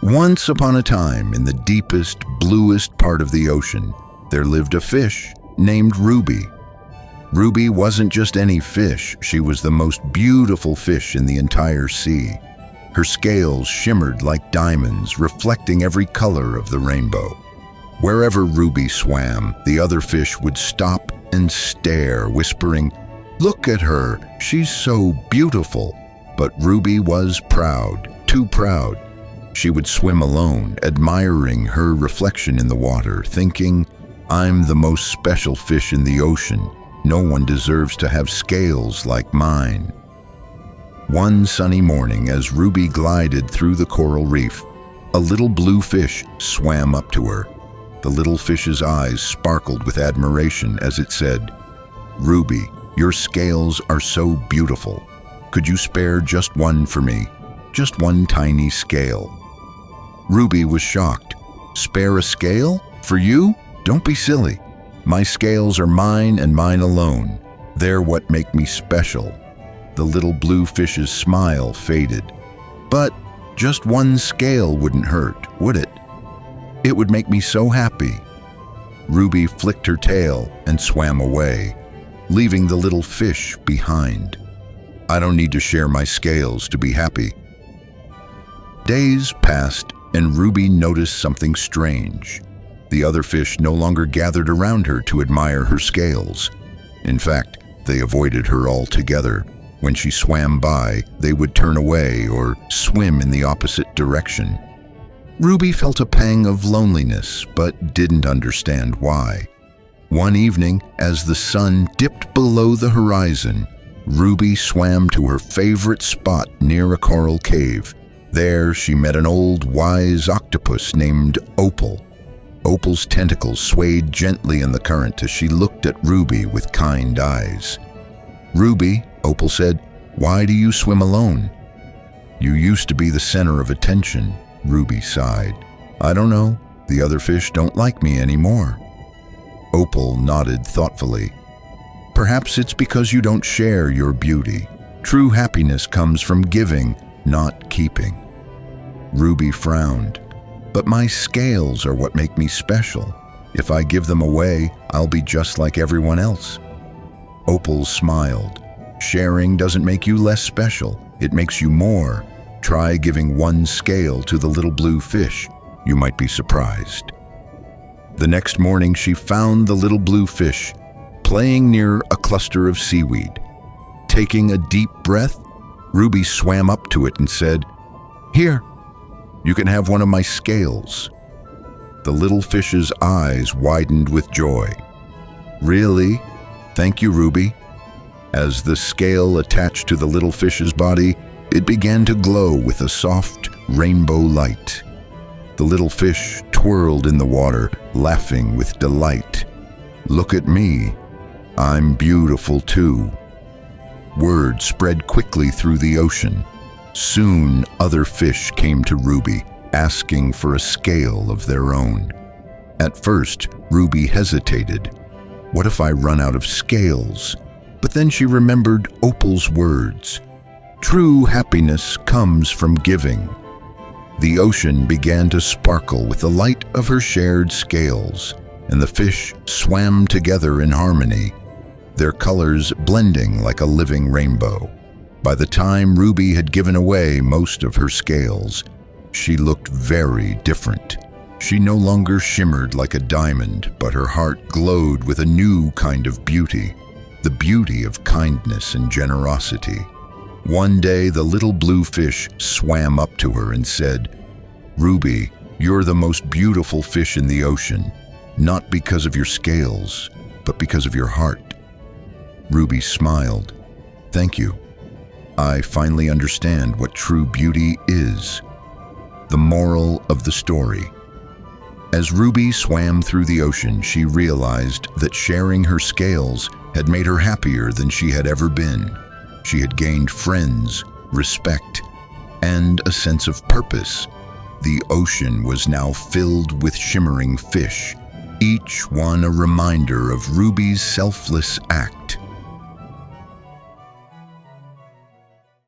Once upon a time, in the deepest, bluest part of the ocean, there lived a fish named Ruby. Ruby wasn't just any fish, she was the most beautiful fish in the entire sea. Her scales shimmered like diamonds, reflecting every color of the rainbow. Wherever Ruby swam, the other fish would stop and stare, whispering, "Look at her, she's so beautiful." But Ruby was proud, too proud. She would swim alone, admiring her reflection in the water, thinking, "I'm the most special fish in the ocean. No one deserves to have scales like mine." One sunny morning, as Ruby glided through the coral reef, a little blue fish swam up to her. The little fish's eyes sparkled with admiration as it said, "Ruby, your scales are so beautiful. Could you spare just one for me? Just one tiny scale?" Ruby was shocked. "Spare a scale? For you? Don't be silly. My scales are mine and mine alone. They're what make me special." The little blue fish's smile faded. "But just one scale wouldn't hurt, would it? It would make me so happy." Ruby flicked her tail and swam away, leaving the little fish behind. "I don't need to share my scales to be happy." Days passed, and Ruby noticed something strange. The other fish no longer gathered around her to admire her scales. In fact, they avoided her altogether. When she swam by, they would turn away or swim in the opposite direction. Ruby felt a pang of loneliness, but didn't understand why. One evening, as the sun dipped below the horizon, Ruby swam to her favorite spot near a coral cave. There, she met an old, wise octopus named Opal. Opal's tentacles swayed gently in the current as she looked at Ruby with kind eyes. "Ruby," Opal said, "why do you swim alone?" "You used to be the center of attention," Ruby sighed. "I don't know. The other fish don't like me anymore." Opal nodded thoughtfully. "Perhaps it's because you don't share your beauty. True happiness comes from giving, not keeping." Ruby frowned. "But my scales are what make me special. If I give them away, I'll be just like everyone else." Opal smiled. "Sharing doesn't make you less special. It makes you more. Try giving one scale to the little blue fish. You might be surprised." The next morning, she found the little blue fish playing near a cluster of seaweed. Taking a deep breath, Ruby swam up to it and said, "Here, you can have one of my scales." The little fish's eyes widened with joy. "Really? Thank you, Ruby." As the scale attached to the little fish's body, it began to glow with a soft rainbow light. The little fish twirled in the water, laughing with delight. "Look at me. I'm beautiful too." Word spread quickly through the ocean. Soon, other fish came to Ruby, asking for a scale of their own. At first, Ruby hesitated. "What if I run out of scales?" But then she remembered Opal's words. "True happiness comes from giving." The ocean began to sparkle with the light of her shared scales, and the fish swam together in harmony, their colors blending like a living rainbow. By the time Ruby had given away most of her scales, she looked very different. She no longer shimmered like a diamond, but her heart glowed with a new kind of beauty, the beauty of kindness and generosity. One day, the little blue fish swam up to her and said, "Ruby, you're the most beautiful fish in the ocean, not because of your scales, but because of your heart." Ruby smiled. "Thank you. I finally understand what true beauty is." The moral of the story. As Ruby swam through the ocean, she realized that sharing her scales had made her happier than she had ever been. She had gained friends, respect, and a sense of purpose. The ocean was now filled with shimmering fish, each one a reminder of Ruby's selfless act.